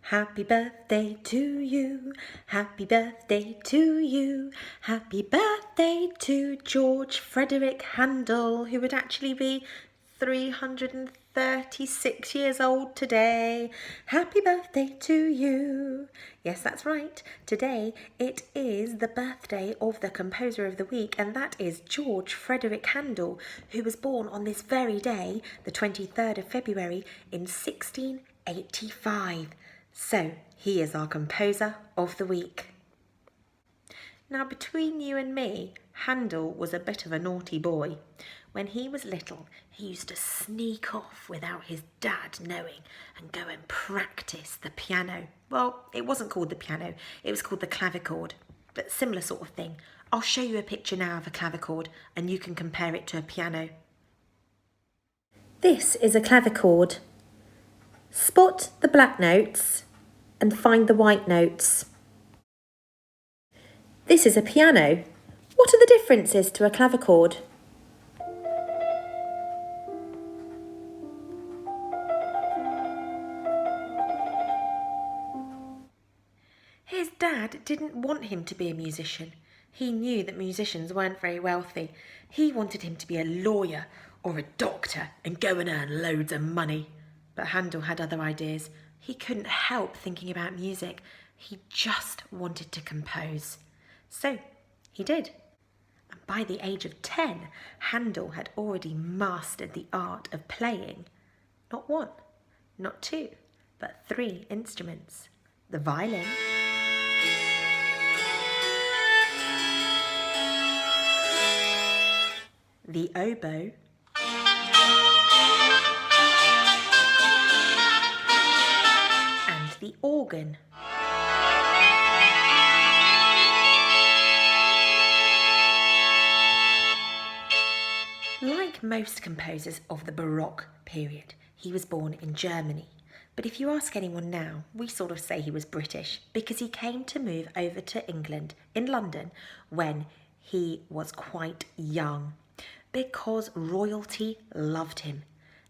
Happy birthday to you, happy birthday to you, happy birthday to George Frederick Handel, who would actually be 336 years old today. Happy birthday to you. Yes, that's right. Today it is the birthday of the composer of the week, and that is George Frederick Handel, who was born on this very day, the 23rd of February, in 1685. So, he is our composer of the week. Now, between you and me, Handel was a bit of a naughty boy. When he was little, he used to sneak off without his dad knowing and go and practice the piano. Well, it wasn't called the piano, it was called the clavichord, but similar sort of thing. I'll show you a picture now of a clavichord and you can compare it to a piano. This is a clavichord. Spot the black notes and find the white notes. This is a piano. What are the differences to a clavichord? His dad didn't want him to be a musician. He knew that musicians weren't very wealthy. He wanted him to be a lawyer or a doctor and go and earn loads of money. But Handel had other ideas. He couldn't help thinking about music. He just wanted to compose. So he did. And by the age of 10, Handel had already mastered the art of playing not one, not two, but 3 instruments. The violin, the oboe, and the organ. Like most composers of the Baroque period, he was born in Germany. But if you ask anyone now, we sort of say he was British because he came to move over to England in London when he was quite young. Because royalty loved him.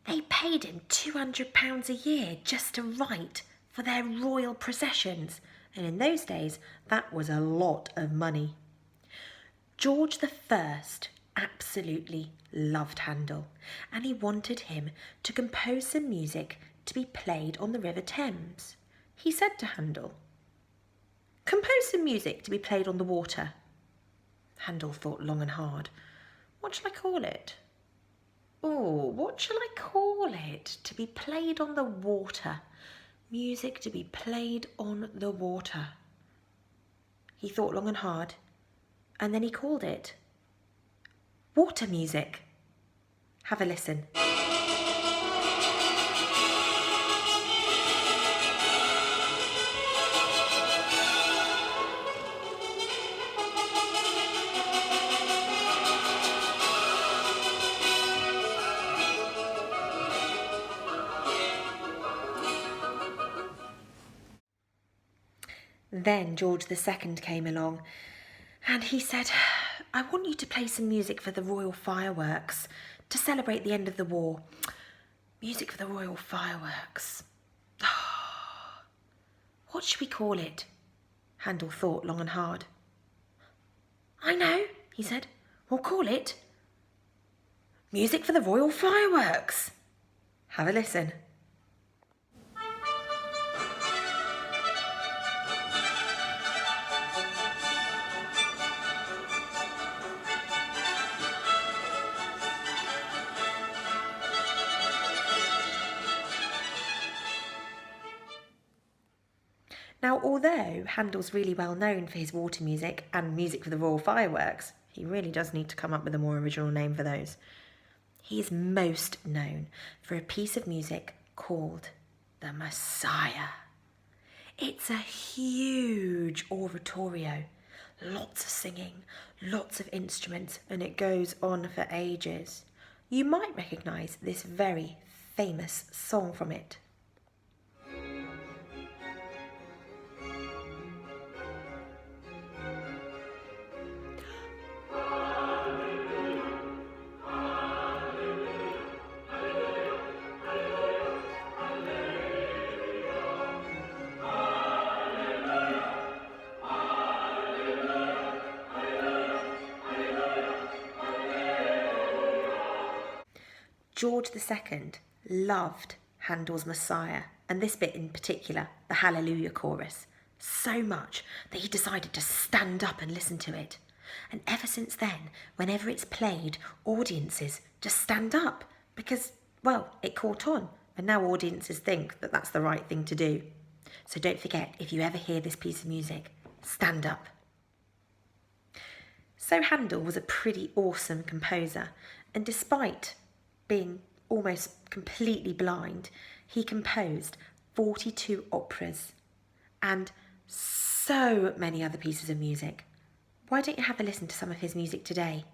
They paid him £200 a year just to write for their royal processions. And in those days, that was a lot of money. George I absolutely loved Handel, and he wanted him to compose some music to be played on the River Thames. He said to Handel, "Compose some music to be played on the water." Handel thought long and hard. What shall I call it? Oh, what shall I call it? To be played on the water. Music to be played on the water. He thought long and hard, and then he called it water music. Have a listen. Then George II came along and he said, "I want you to play some music for the royal fireworks to celebrate the end of the war." Music for the royal fireworks. What should we call it? Handel thought long and hard. "I know," he said. "We'll call it Music for the Royal Fireworks." Have a listen. Now, although Handel's really well known for his water music and music for the royal fireworks, he really does need to come up with a more original name for those. He is most known for a piece of music called The Messiah. It's a huge oratorio, lots of singing, lots of instruments, and it goes on for ages. You might recognise this very famous song from it. George II loved Handel's Messiah, and this bit in particular, the Hallelujah chorus, so much that he decided to stand up and listen to it. And ever since then, whenever it's played, audiences just stand up because, well, it caught on, and now audiences think that that's the right thing to do. So don't forget, if you ever hear this piece of music, stand up. So Handel was a pretty awesome composer, and despite being almost completely blind, he composed 42 operas and so many other pieces of music. Why don't you have a listen to some of his music today?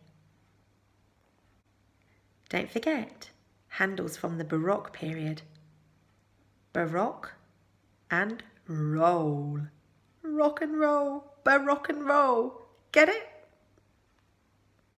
Don't forget, Handel's from the Baroque period. Baroque and roll. Rock and roll, baroque and roll. Get it?